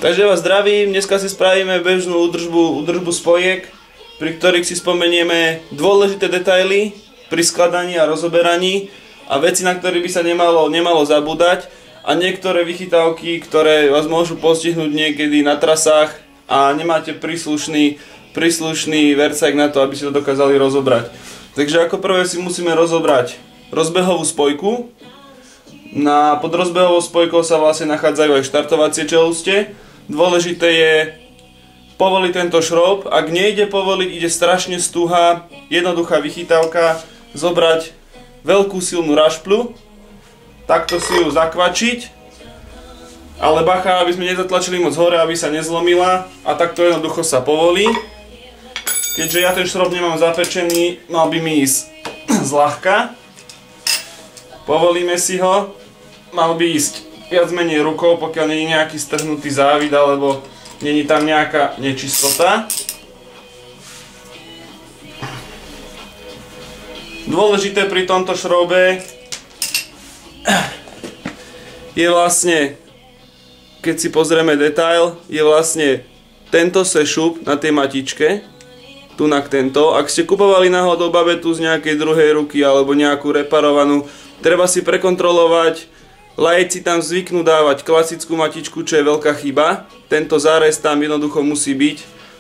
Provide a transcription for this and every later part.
Takže vás zdravím, dneska si spravíme bežnú údržbu spojiek, pri ktorých si spomenieme dôležité detaily pri skladaní a rozoberaní a veci, na ktoré by sa nemalo zabúdať, a niektoré vychytávky, ktoré vás môžu postihnúť niekedy na trasách a nemáte príslušný vercajk na to, aby ste to dokázali rozobrať. Takže ako prvé si musíme rozobrať rozbehovú spojku. Pod rozbehovou spojkou sa vlastne nachádzajú aj štartovacie čelustie. Dôležité je povoliť tento šroub. Ak nejde povoliť, ide strašne stuhá, jednoduchá vychytávka, zobrať veľkú silnú rašpľu, takto si ju zakvačiť, ale bacha, aby sme nezatlačili moc hore, aby sa nezlomila, a takto jednoducho sa povolí. Keďže ja ten šroub nemám zapečený, mal by mi ísť zľahka. Povolíme si ho, mal by ísť viac menej rukou, pokiaľ nie je nejaký strhnutý závid alebo nie je tam nejaká nečistota. Dôležité pri tomto šroube je vlastne, keď si pozrieme detail, je vlastne tento sešup na tej matičke, tunak tento. Ak ste kupovali náhodou babetu z nejakej druhej ruky alebo nejakú reparovanú, treba si prekontrolovať. Laici tam zvyknú dávať klasickú matičku, čo je veľká chyba. Tento zárez tam jednoducho musí byť.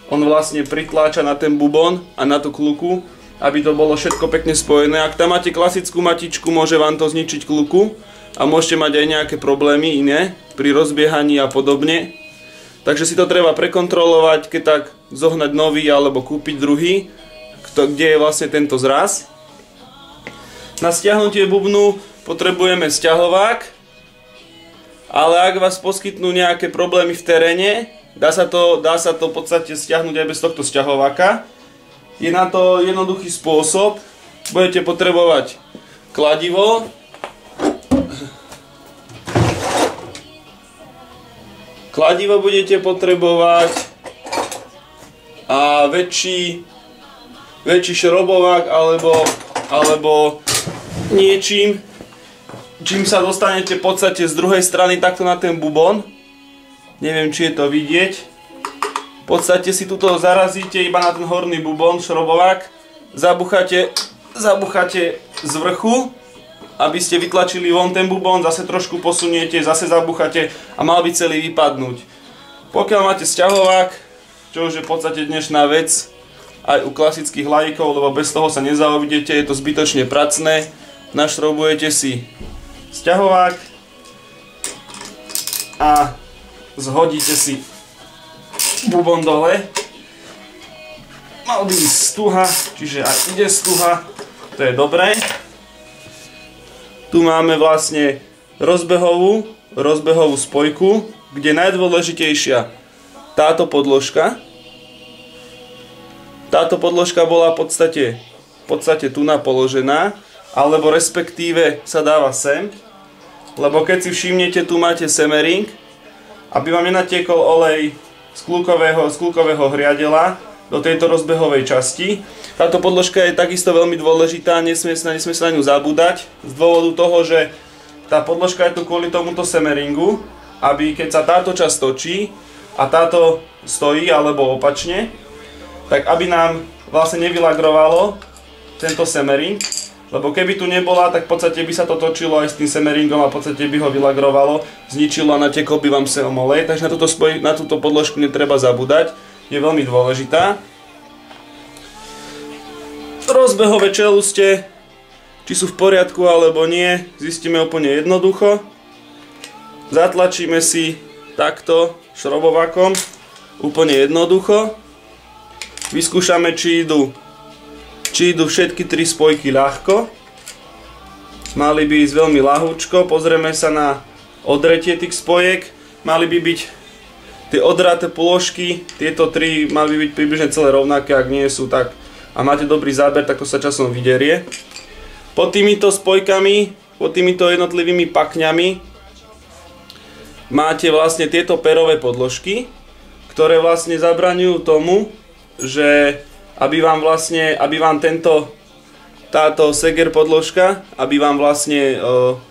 On vlastne pritláča na ten bubon a na tú kluku, aby to bolo všetko pekne spojené. Ak tam máte klasickú matičku, môže vám to zničiť kluku a môžete mať aj nejaké problémy iné pri rozbiehaní a podobne. Takže si to treba prekontrolovať, keď tak zohnať nový alebo kúpiť druhý, kde je vlastne tento zraz. Na stiahnutie bubnu potrebujeme sťahovák, ale ak vás poskytnú nejaké problémy v teréne, dá sa to v podstate stiahnuť aj bez tohto sťahováka. Je na to jednoduchý spôsob. Budete potrebovať kladivo, budete potrebovať a väčší šrobovák alebo niečím, čím sa dostanete v podstate z druhej strany takto na ten bubon. Neviem, či je to vidieť. V podstate si tuto zarazíte iba na ten horný bubon, šrobovák, zabucháte z vrchu, aby ste vytlačili von ten bubon, zase trošku posuniete, zase zabucháte a mal by celý vypadnúť. Pokiaľ máte sťahovák, čo už je v podstate dnešná vec aj u klasických laikov, lebo bez toho sa nezaobidete, je to zbytočne pracné, našroubujete si sťahovák a zhodíte si bubon dole. Mal by ísť stuha, čiže ak ide stuha, to je dobré. Tu máme vlastne rozbehovú spojku, kde najdôležitejšia táto podložka. Táto podložka bola v podstate tu položená, alebo respektíve sa dáva sem, lebo keď si všimnete, tu máte semering, aby vám nenatiekol olej z kľúkového hriadela do tejto rozbehovej časti. Táto podložka je takisto veľmi dôležitá, nesmie sa na ňu zabúdať, z dôvodu toho, že tá podložka je tu kvôli tomuto semeringu, aby keď sa táto časť točí a táto stojí, alebo opačne, tak aby nám vlastne nevylagrovalo tento semering. Lebo keby tu nebola, tak v podstate by sa to točilo aj s tým semeringom a v podstate by ho vylagrovalo, zničilo a natekol by vám sem olej. Takže na túto podložku netreba zabúdať, je veľmi dôležitá. Rozbehové čelustie, či sú v poriadku alebo nie, zistíme úplne jednoducho. Zatlačíme si takto šrobovákom, úplne jednoducho. Vyskúšame, či idú všetky tri spojky ľahko. Mali by ísť veľmi ľahúčko. Pozrieme sa na odretie tých spojek. Mali by byť tie odraté položky, tieto tri mali by byť približne celé rovnaké, ak nie sú, tak a máte dobrý záber, tak to sa časom vyderie. Pod týmito spojkami, pod týmito jednotlivými pakňami máte vlastne tieto perové podložky, ktoré vlastne zabraňujú tomu, že aby vám táto Seger podložka, aby vám vlastne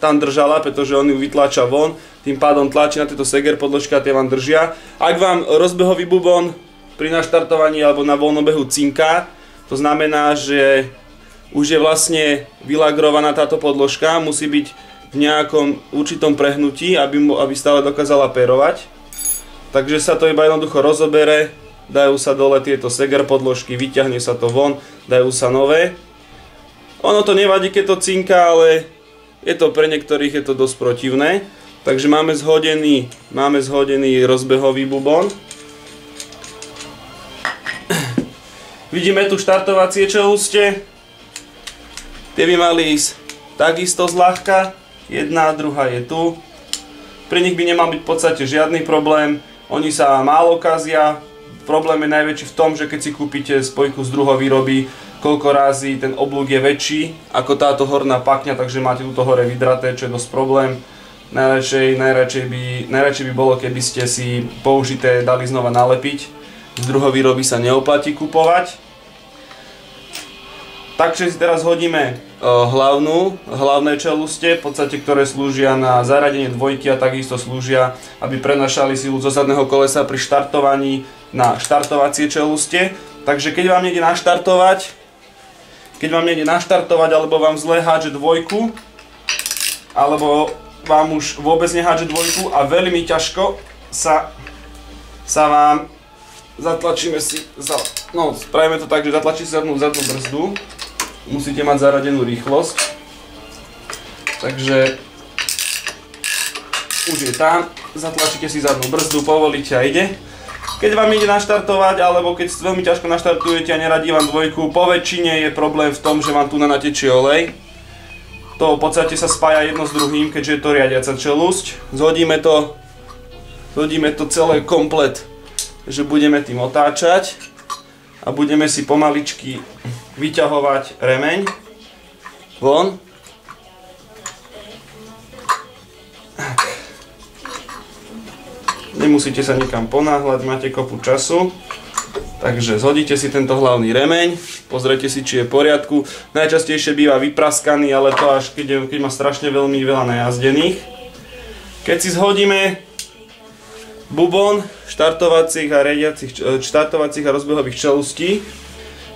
tam držala, pretože on ju vytláča von, tým pádom tlačí na tieto Seger podložky a tie vám držia. Ak vám rozbehový bubon pri naštartovaní alebo na voľnobehu cinká, to znamená, že už je vlastne vylagrovaná táto podložka, musí byť v nejakom určitom prehnutí, aby stále dokázala pérovať. Takže sa to iba jednoducho rozobere, dajú sa dole tieto Seger podložky, vyťahne sa to von, dajú sa nové. Ono to nevadí, keď to cinká, ale je to pre niektorých je to dosť protivné. Takže máme zhodený rozbehový bubon. Vidíme tu štartovacie čelustie. Tie by mali ísť takisto zľahka. Jedna, druhá je tu. Pri nich by nemal byť v podstate žiadny problém. Oni sa málo kazia. Problém je najväčší v tom, že keď si kúpite spojku z druhovýroby, koľko razy ten oblúk je väčší ako táto horná pakňa, takže máte túto hore vydraté, čo je dosť problém. Najradšej by bolo, keby ste si použité dali znova nalepiť. Z druhovýroby sa neoplatí kupovať. Takže si teraz hodíme hlavné čelustie, v podstate, ktoré slúžia na zaradenie dvojky a takisto slúžia, aby prenašali silu zo zadného kolesa pri štartovaní na štartovacie čelustie. Takže keď vám nejde naštartovať alebo vám zle hádže dvojku, alebo vám už vôbec nehádže dvojku a veľmi ťažko sa vám spravíme to tak, že zatlačí sa zadnú brzdu, musíte mať zaradenú rýchlosť, takže už je tam, zatlačíte si zadnú brzdu, povolíte a ide. Keď vám ide naštartovať, alebo keď veľmi ťažko naštartujete a neradí vám dvojku, po väčšine je problém v tom, že vám tu natečie olej. To v podstate sa spája jedno s druhým, keďže je to riadiaca čelusť. Zhodíme to celé komplet, že budeme tým otáčať a budeme si pomaličky vyťahovať remeň von. Nemusíte sa nikam ponáhľať, máte kopu času. Takže zhodíte si tento hlavný remeň, pozrite si, či je v poriadku. Najčastejšie býva vypraskaný, ale to až keď má strašne veľmi veľa najazdených. Keď si zhodíme bubon štartovacích a rozbehových čelustí,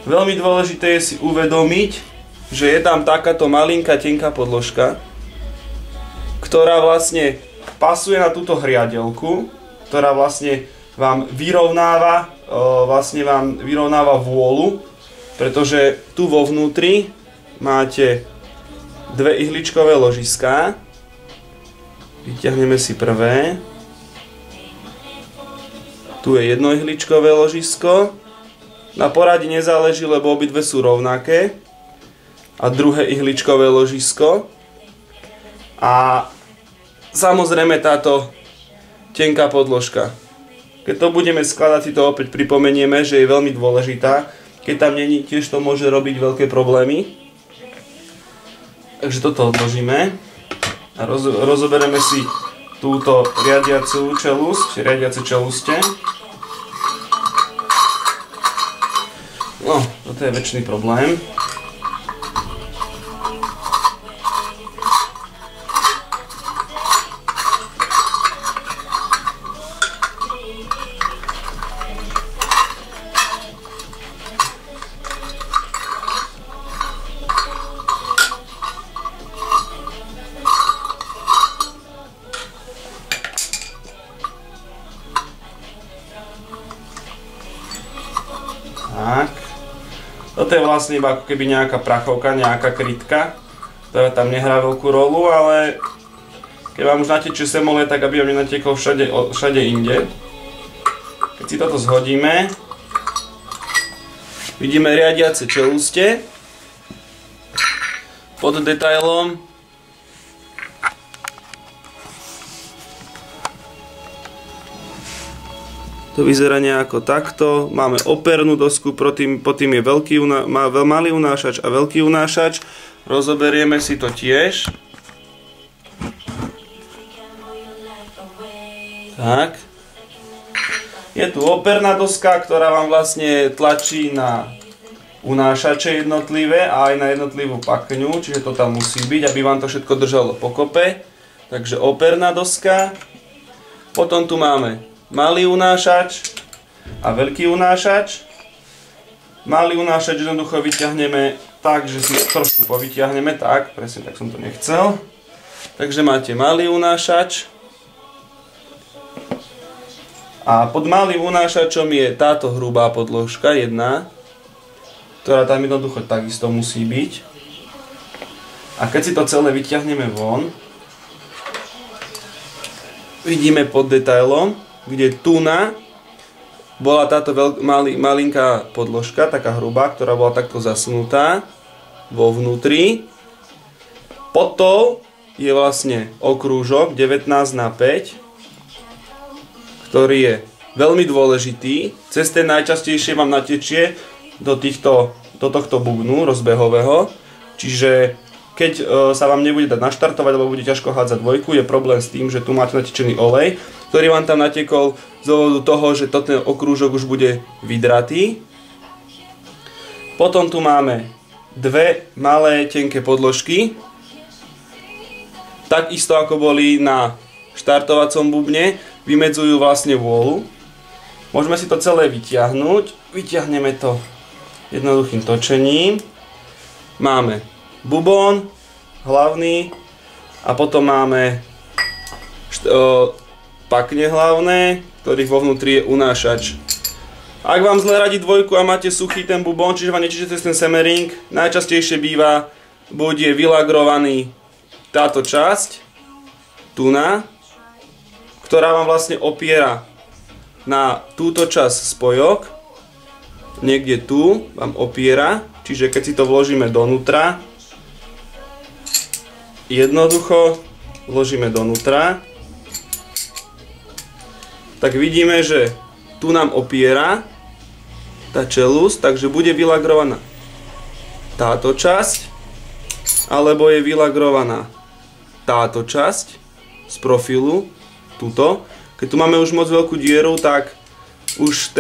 veľmi dôležité je si uvedomiť, že je tam takáto malinká tenká podložka, ktorá vlastne pasuje na túto hriadelku, ktorá vlastne vám vyrovnáva vôľu, pretože tu vo vnútri máte dve ihličkové ložiská. Vyťahneme si prvé. Tu je jedno ihličkové ložisko. Na poradí nezáleží, lebo obidve sú rovnaké. A druhé ihličkové ložisko. A samozrejme táto tenká podložka. Keď to budeme skladať, si to opäť pripomenieme, že je veľmi dôležitá. Keď tam není, tiež to môže robiť veľké problémy. Takže toto odložíme. A rozoberieme si túto riadiace čelustie. No, toto je väčší problém. Tak. Toto je vlastne iba ako keby nejaká prachovka, nejaká krytka, ktorá tam nehrá veľkú rolu, ale keď vám už natečie semole, tak aby vám nenatekol všade inde. Keď si toto zhodíme, vidíme riadiace čelustie pod detailom. To vyzerá nejako takto. Máme opernú dosku, pod tým je malý unášač a veľký unášač. Rozoberieme si to tiež. Tak. Je tu operná doska, ktorá vám vlastne tlačí na unášače jednotlivé a aj na jednotlivú pakňu, čiže to tam musí byť, aby vám to všetko držalo pokope. Takže operná doska. Potom tu máme malý unášač a veľký unášač. Malý unášač jednoducho vyťahneme tak, že si trošku povyťahneme, tak, presne tak som to nechcel. Takže máte malý unášač. A pod malým unášačom je táto hrubá podložka, jedna, ktorá tam jednoducho takisto musí byť. A keď si to celé vyťahneme von, vidíme pod detailom, kde tuna bola táto malinká podložka, taká hrubá, ktorá bola takto zasunutá vo vnútri. Pod tou je vlastne okrúžok 19×5, ktorý je veľmi dôležitý. Cez ten najčastejšie vám natečie do tohto bubnu rozbehového. Čiže keď sa vám nebude dať naštartovať, alebo bude ťažko hádzať dvojku, je problém s tým, že tu máte natečený olej, ktorý vám tam natekol z dôvodu toho, že ten okrúžok už bude vydratý. Potom tu máme dve malé tenké podložky, takisto ako boli na štartovacom bubne, vymedzujú vlastne vôľu. Môžeme si to celé vyťahnuť. Vyťahneme to jednoduchým točením. Máme bubon hlavný a potom máme pakne hlavné, ktorých vo vnútri je unášač. Ak vám zle radí dvojku a máte suchý ten bubon, čiže vám nečiže cez ten semering, najčastejšie býva, buď je vylagrovaný táto časť, tuna, ktorá vám vlastne opiera na túto časť spojok, niekde tu vám opiera, čiže keď si to vložíme donútra, jednoducho vložíme donútra, tak vidíme, že tu nám opiera tá čelúsť, takže bude vylagrovaná táto časť, alebo je vylagrovaná táto časť z profilu, tuto. Keď tu máme už moc veľkú dieru, tak už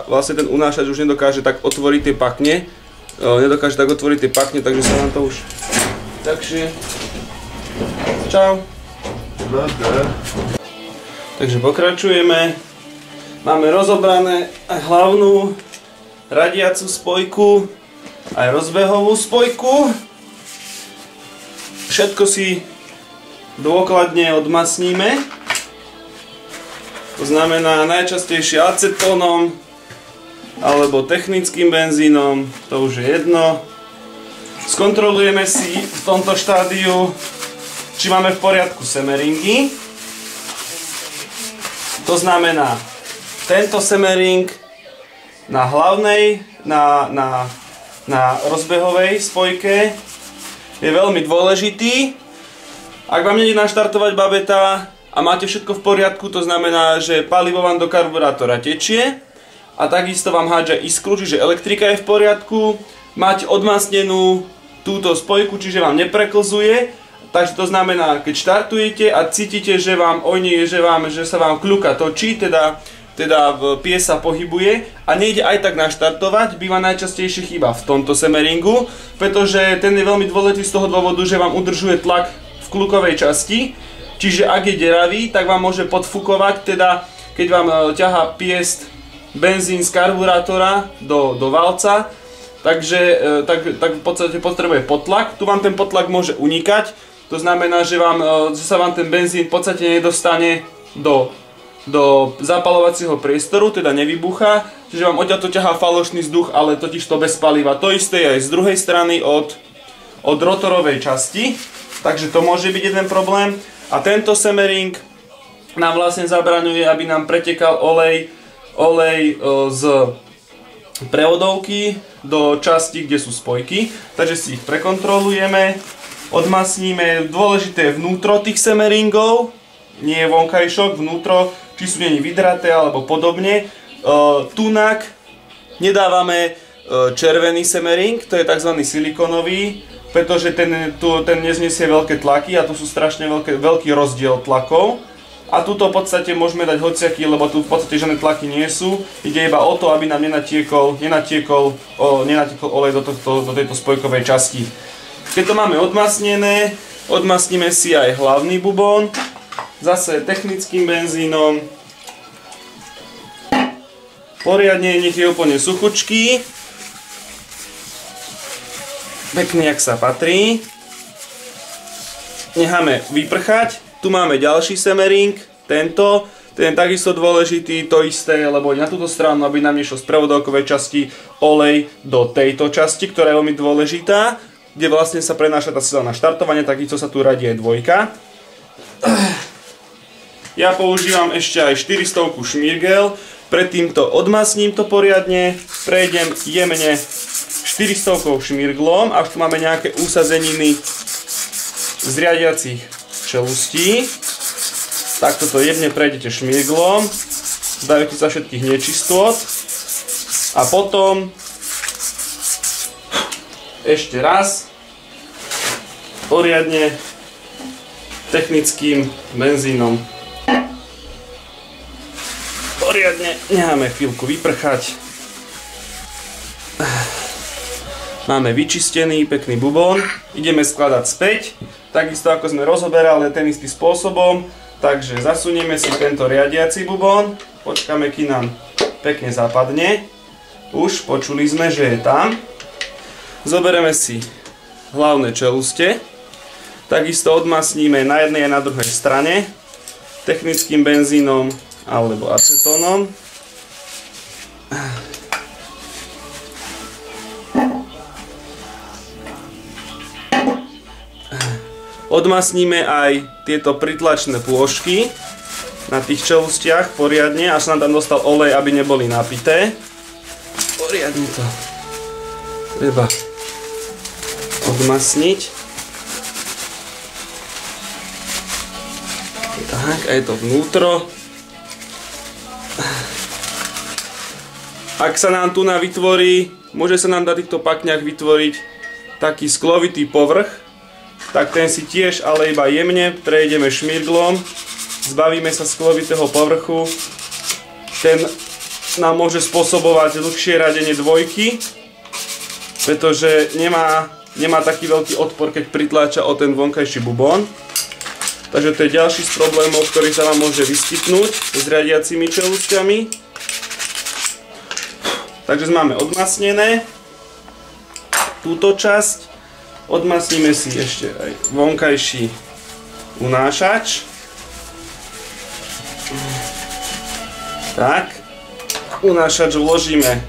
vlastne ten unášač už nedokáže tak otvoriť tie pakne. Takže sa nám to už... Takže... Čau. Takže pokračujeme. Máme rozobrané aj hlavnú radiacu spojku, aj rozbehovú spojku. Všetko si dôkladne odmasníme. To znamená najčastejšie acetónom alebo technickým benzínom, to už je jedno. Skontrolujeme si v tomto štádiu, či máme v poriadku semeringy. To znamená, tento semering na hlavnej, na rozbehovej spojke je veľmi dôležitý. Ak vám nejde naštartovať babeta a máte všetko v poriadku, to znamená, že palivo vám do karburátora tečie a takisto vám hádža iskru, čiže elektrika je v poriadku, máte odmasnenú túto spojku, čiže vám nepreklzuje, takže to znamená, keď štartujete a cítite, že vám že sa vám kľuka točí, teda pies sa pohybuje a nejde aj tak naštartovať, býva najčastejšie chyba v tomto semeringu, pretože ten je veľmi dôležitý z toho dôvodu, že vám udržuje tlak v kľukovej časti, čiže ak je deravý, tak vám môže podfukovať, teda keď vám ťahá piest benzín z karburátora do valca, takže tak v podstate potrebuje potlak, tu vám ten potlak môže unikať, to znamená, že sa vám ten benzín v podstate nedostane do zapaľovacieho priestoru, teda nevybuchá, čiže vám odtiaľto ťahá falošný vzduch, ale totiž to bez paliva. To isté je aj z druhej strany od rotorovej časti, takže to môže byť jeden problém. A tento semering nám vlastne zabraňuje, aby nám pretekal olej z prevodovky do časti, kde sú spojky. Takže si ich prekontrolujeme, odmasníme. Dôležité je vnútro tých semeringov, nie je vonkajšok, vnútro, či sú není vydraté alebo podobne. Tunak nedávame červený semering, to je tzv. Silikonový, pretože ten neznesie veľké tlaky a tu sú strašne veľký rozdiel tlakov. A tuto v podstate môžeme dať hociaký, lebo tu v podstate žiadne tlaky nie sú. Ide iba o to, aby nám nenatiekol olej do tejto spojkovej časti. Keď to máme odmasnené, odmasníme si aj hlavný bubón. Zase technickým benzínom. Poriadne, nech je úplne suchučký. Pekný, jak sa patrí. Necháme vyprchať. Tu máme ďalší semering, ten je takisto dôležitý, to isté, lebo na túto stranu, aby nám nešiel z prevodovkovej časti olej do tejto časti, ktorá je veľmi dôležitá, kde vlastne sa prenáša tá sila na štartovanie, takisto sa tu radí aj dvojka. Ja používam ešte aj 400 šmírgel, predtým to odmasním to poriadne, prejdem jemne 400 šmírglom, až tu máme nejaké úsazeniny z riadiacich čelustí. Takto to jemne prejdete šmírglom, zbavíte sa všetkých nečistôt a potom ešte raz poriadne technickým benzínom. Poriadne necháme chvíľku vyprchať. Máme vyčistený pekný bubón, ideme skladať späť. Takisto ako sme rozoberali ten istý spôsobom, takže zasunieme si tento riadiaci bubón, počkáme, kým nám pekne zapadne, už počuli sme, že je tam. Zoberieme si hlavné čeluste, takisto odmasníme na jednej a na druhej strane technickým benzínom alebo acetónom. Odmasníme aj tieto pritlačné plôžky na tých čelustiach poriadne, až sa nám tam dostal olej, aby neboli napité. Poriadne to treba odmasniť. Tak, a je to vnútro. Ak sa nám tu vytvorí, môže sa nám na týchto pakniach vytvoriť taký sklovitý povrch, tak ten si tiež ale iba jemne prejdeme šmírglom, zbavíme sa sklovitého povrchu. Ten nám môže spôsobovať dlhšie radenie dvojky, pretože nemá taký veľký odpor, keď pritláča o ten vonkajší bubón. Takže to je ďalší z problémov, ktorý sa vám môže vyskytnúť s riadiacimi čelusťami. Takže máme odmasnené túto časť. Odmasníme si ešte aj vonkajší unášač. Tak, unášač vložíme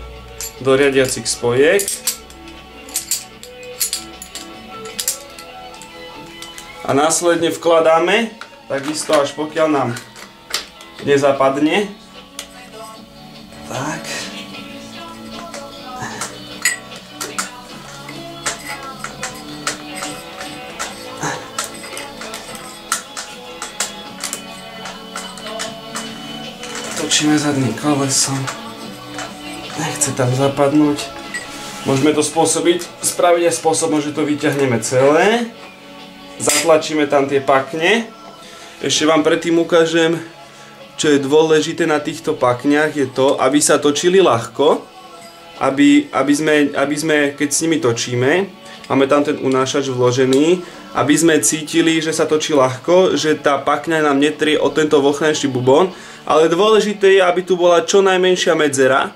do riadiacich spojiek. A následne vkladáme, takisto až pokiaľ nám nezapadne. Tak. Točíme zadným kolesom. Nechce tam zapadnúť. Môžeme to spraviť aj spôsobom, že to vyťahneme celé. Zatlačíme tam tie pakne. Ešte vám predtým ukážem, čo je dôležité na týchto pakniach, je to, aby sa točili ľahko, aby sme, keď s nimi točíme, máme tam ten unášač vložený, aby sme cítili, že sa točí ľahko, že tá pakňa nám netrie o tento vonkajší bubón, ale dôležité je, aby tu bola čo najmenšia medzera.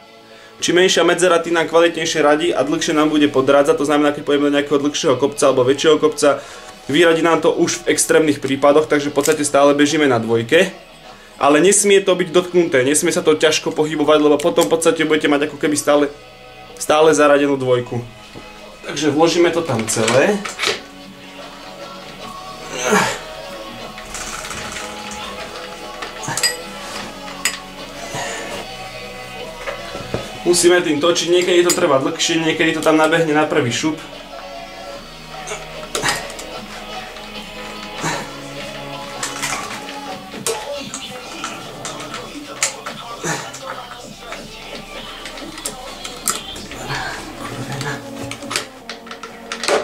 Čím menšia medzera, tým nám kvalitnejšie radí a dlhšie nám bude podrádzať, to znamená, keď pôjdeme do nejakého dlhšieho kopca alebo väčšieho kopca, vyradí nám to už v extrémnych prípadoch, takže v podstate stále bežíme na dvojke. Ale nesmie to byť dotknuté, nesmie sa to ťažko pohybovať, lebo potom v podstate budete mať ako keby stále zaradenú dvojku. Takže vložíme to tam celé. Musíme tým točiť, niekedy to trvá dlhšie, niekedy to tam nabehne na prvý šup.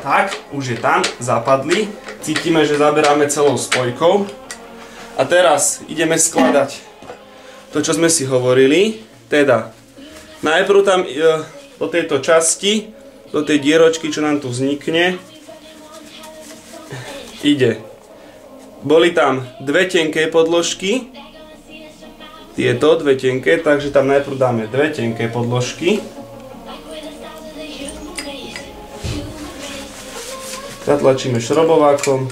Tak, už je tam, zapadli. Cítime, že zaberáme celou spojkou. A teraz ideme skladať to, čo sme si hovorili. Teda, najprv tam do tejto časti, do tej dieročky, čo nám tu vznikne, boli tam dve tenké podložky, tieto dve tenké, takže tam najprv dáme dve tenké podložky. Zatlačíme šrobovákom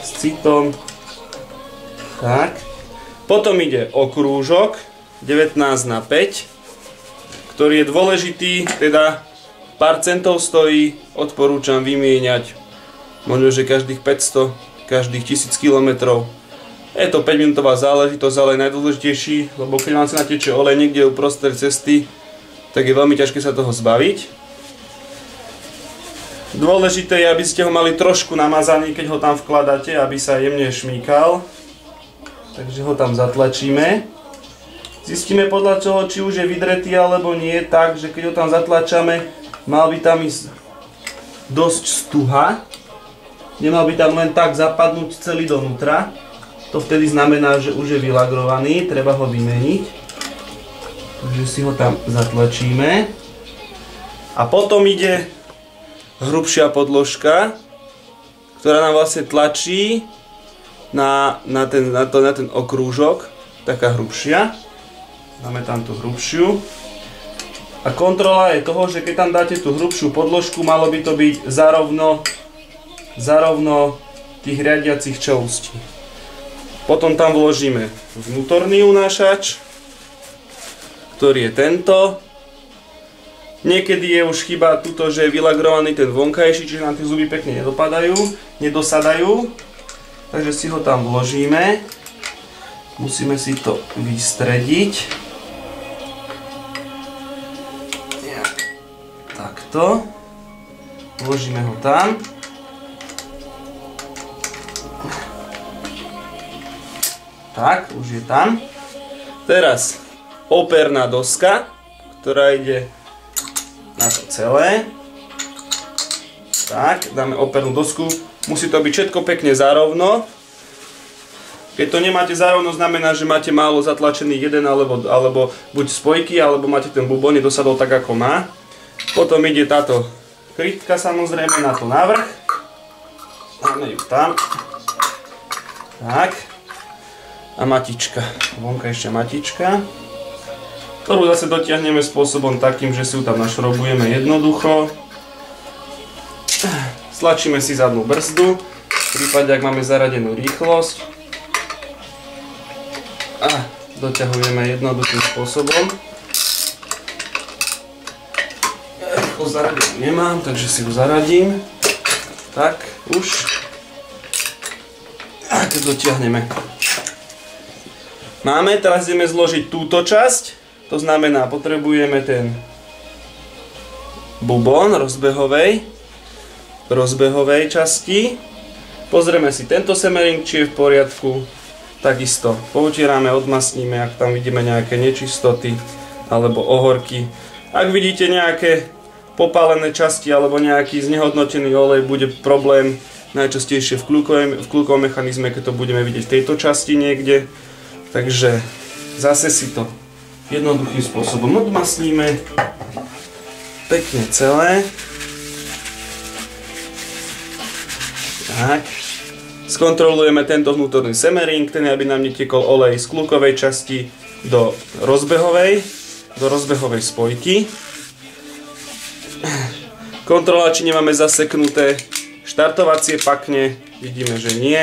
s citom. Tak. Potom ide okrúžok 19×5, ktorý je dôležitý, teda pár centov stojí, odporúčam vymieňať možno, že každých 500, každých 1000 km. Je to 5-minútová záležitosť, ale najdôležitejší, lebo keď vám sa nateče olej niekde uprostred cesty, tak je veľmi ťažké sa toho zbaviť. Dôležité je, aby ste ho mali trošku namazaný, keď ho tam vkladáte, aby sa jemne šmýkal. Takže ho tam zatlačíme. Zistíme podľa toho, či už je vydretý alebo nie, tak, že keď ho tam zatlačame, mal by tam ísť dosť stuha. Nemal by tam len tak zapadnúť celý donútra. To vtedy znamená, že už je vylagrovaný, treba ho vymeniť. Takže si ho tam zatlačíme. A potom ide hrubšia podložka, ktorá nám vlastne tlačí na ten okrúžok, taká hrubšia. Dáme tam tú hrubšiu. A kontrola je toho, že keď tam dáte tú hrubšiu podložku, malo by to byť zarovno tých riadiacich čelustí. Potom tam vložíme vnútorný unášač, ktorý je tento. Niekedy je už chyba tuto, že je vylagrovaný ten vonkajší, čiže nám tie zuby pekne nedosadajú. Takže si ho tam vložíme. Musíme si to vystrediť. Takto. Vložíme ho tam. Tak, už je tam. Teraz operná doska, ktorá ide na to celé. Tak, dáme opernú dosku. Musí to byť všetko pekne zarovno. Keď to nemáte zarovno, znamená, že máte málo zatlačený jeden alebo buď spojky, alebo máte ten bubon nedosadol tak, ako má. Potom ide táto krytka samozrejme na to navrch. Dáme ju tam. Tak. A matička. Vonkajšia matička. Ktorú zase dotiahneme spôsobom takým, že si ju tam našrobujeme jednoducho. Stlačíme si zadnú brzdu. V prípade, ak máme zaradenú rýchlosť. A doťahujeme jednoduchým spôsobom. Rýchlosť zaradenú nemám, takže si ju zaradím. Tak, už. A keď dotiahneme. Máme, teraz ideme zložiť túto časť. To znamená, potrebujeme ten bubon rozbehovej časti. Pozrieme si tento semering, či je v poriadku. Takisto poutierame, odmasníme, ak tam vidíme nejaké nečistoty alebo ohorky. Ak vidíte nejaké popálené časti alebo nejaký znehodnotený olej, bude problém najčastejšie v kľúkovom mechanizme, keď to budeme vidieť v tejto časti niekde. Takže zase si to jednoduchým spôsobom odmaslíme pekne celé. Tak. Skontrolujeme tento vnútorný semering, ten aby nám netiekol olej z kľúkovej časti do rozbehovej spojky. Kontrola, či nemáme zaseknuté štartovacie pakne, vidíme, že nie.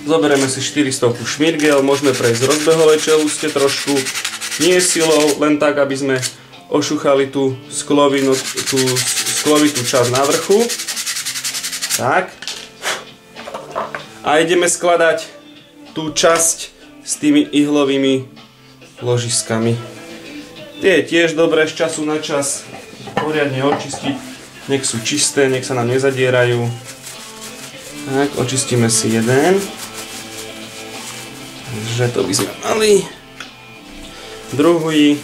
Zoberieme si 400 šmirgel, môžeme prejsť z rozbehovej čeluste trošku, nie silou, len tak, aby sme ošuchali tú sklovitú časť na vrchu. Tak. A ideme skladať tú časť s tými ihlovými ložiskami. Tie je tiež dobré z času na čas poriadne očistiť, nech sú čisté, nech sa nám nezadierajú. Tak, očistíme si jeden. Takže to by sme mali. Druhý.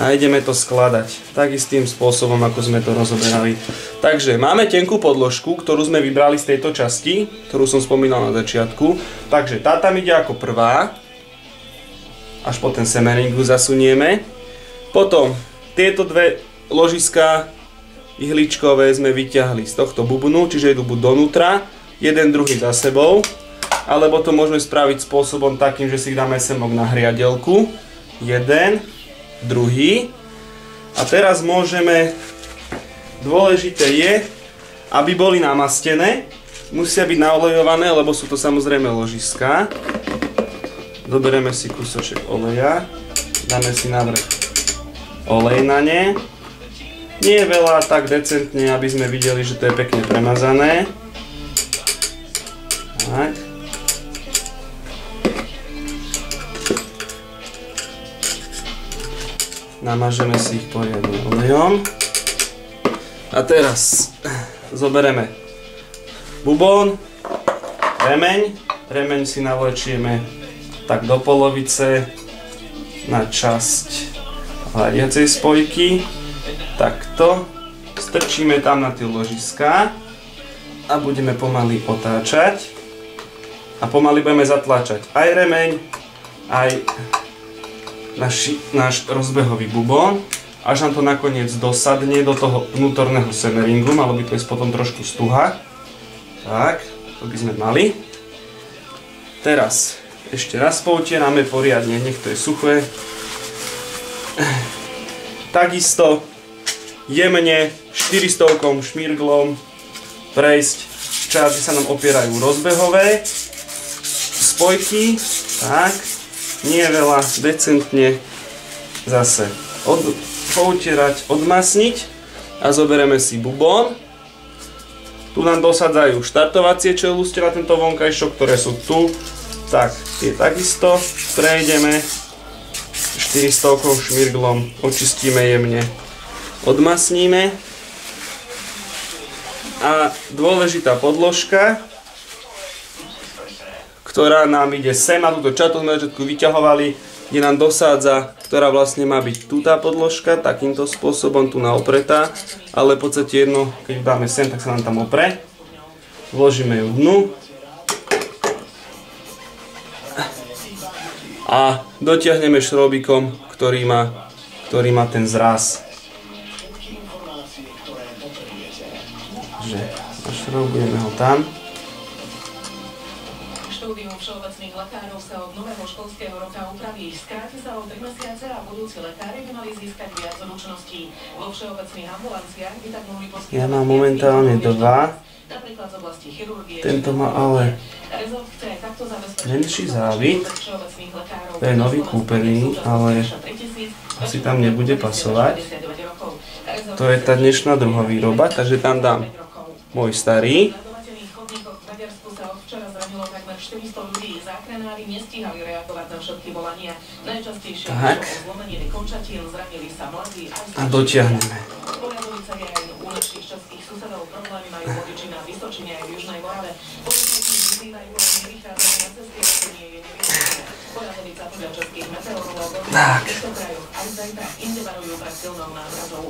A A ideme to skladať. Tak istým spôsobom, ako sme to rozoberali. Takže máme tenkú podložku, ktorú sme vybrali z tejto časti, ktorú som spomínal na začiatku. Takže tá tam ide ako prvá. Až po ten semering ju zasunieme. Potom tieto dve ložiská ihličkové sme vyťahli z tohto bubnu, čiže idú buď donútra, jeden druhý za sebou, alebo to môžeme spraviť spôsobom takým, že si ich dáme semok na hriadelku. Jeden, druhý. A teraz môžeme, dôležité je, aby boli namastené, musia byť naolejované, lebo sú to samozrejme ložiská. Zoberieme si kúsoček oleja, dáme si na vrch olej na ne. Nie je veľa, tak decentne, aby sme videli, že to je pekne premazané. Tak. Namažeme si ich poriadne olejom. A teraz zoberieme bubón, remeň. Remeň si navlečieme tak do polovice na časť hľadiacej spojky. Takto. Strčíme tam na tie ložiská a budeme pomaly otáčať. A pomaly budeme zatlačať aj remeň, aj náš rozbehový bubón, až nám to nakoniec dosadne do toho vnútorného semeringu, malo by to ísť potom trošku stuha. Tak, to by sme mali. Teraz ešte raz poutierame poriadne, nech to je suché. Takisto jemne 400 šmirglom prejsť časť, kde sa nám opierajú rozbehové spojky. Tak. Nie veľa, decentne zase poutierať, odmasniť a zoberieme si bubón. Tu nám dosadzajú štartovacie čelustie na tento vonkajšok, ktoré sú tu. Tak, tie takisto prejdeme 400 šmirglom, očistíme jemne, odmasníme. A dôležitá podložka, ktorá nám ide sem na túto čatu, sme na začiatku vyťahovali, kde nám dosádza, ktorá vlastne má byť tu tá podložka, takýmto spôsobom tu naopretá, ale v podstate jedno, keď dáme sem, tak sa nám tam opre. Vložíme ju dnu a dotiahneme šrobikom, ktorý má ten zráz. Takže našrobujeme ho tam. Štúdium všeobecných lekárov sa od nového školského roka upraví. Skráti sa o 3 mesiace a budúci lekári by mali získať viac zručností. Vo všeobecných ambulanciách by tak mohli poskytovať. Ja mám momentálne 2. Napríklad z oblasti chirurgie. Tento má ale Rezort chce takto zabezpečiť menší závit. To je nový kúpený, ale asi tam nebude pasovať. To je tá dnešná druhá výroba, takže tam dám môj starý. 400 ľudí, záchranári nestíhali reagovať na všetky volania. Najčastejšie išlo o zlomeniny končatín, zranili sa mladí a dotiahneme. Poliadovica je aj u našich českých susedov. Problémy majú vodiči na Vysočine aj v Južnej Morave. Policajti vyzývajú, aby nevychádzali na cesty, ako nie je nevyhnutné. Poliadovica podľa českých meteorológov v týchto krajoch aj zajtra inde varujú pred silnou námrazou.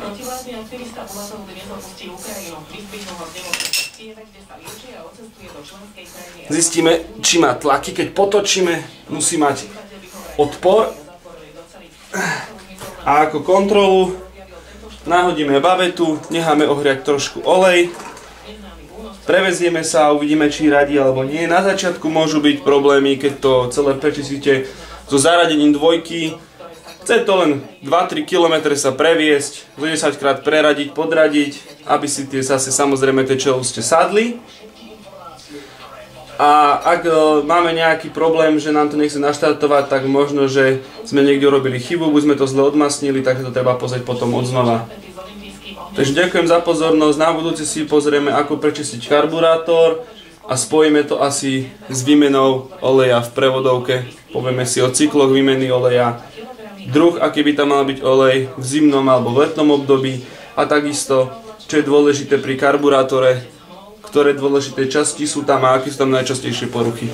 Protivládny aktivista Bulatov dnes opustí Ukrajinu. Vyzdvihnú ho z nemocnice v Kieve, kde sa lieči a odcestuje do členskej krajiny. Zistíme, či má tlaky, keď potočíme, musí mať odpor. A ako kontrolu nahodíme bavetu, necháme ohriať trošku olej, prevezieme sa a uvidíme, či radí alebo nie. Na začiatku môžu byť problémy, keď to celé prečistíte so zaradením dvojky. Chce to len 2-3 km sa previesť, zo 10 krát preradiť, podradiť, aby si tie zase samozrejme tie čelustie sadli. A ak máme nejaký problém, že nám to nechce naštartovať, tak možno, že sme niekde urobili chybu, buď sme to zle odmasnili, tak to treba pozrieť potom odznova. Takže ďakujem za pozornosť, na budúci si pozrieme, ako prečistiť karburátor a spojíme to asi s výmenou oleja v prevodovke. Povieme si o cykloch výmeny oleja, druh, aký by tam mal byť olej v zimnom alebo v letnom období a takisto, čo je dôležité pri karburátore, ktoré dôležité časti sú tam a aké sú tam najčastejšie poruchy.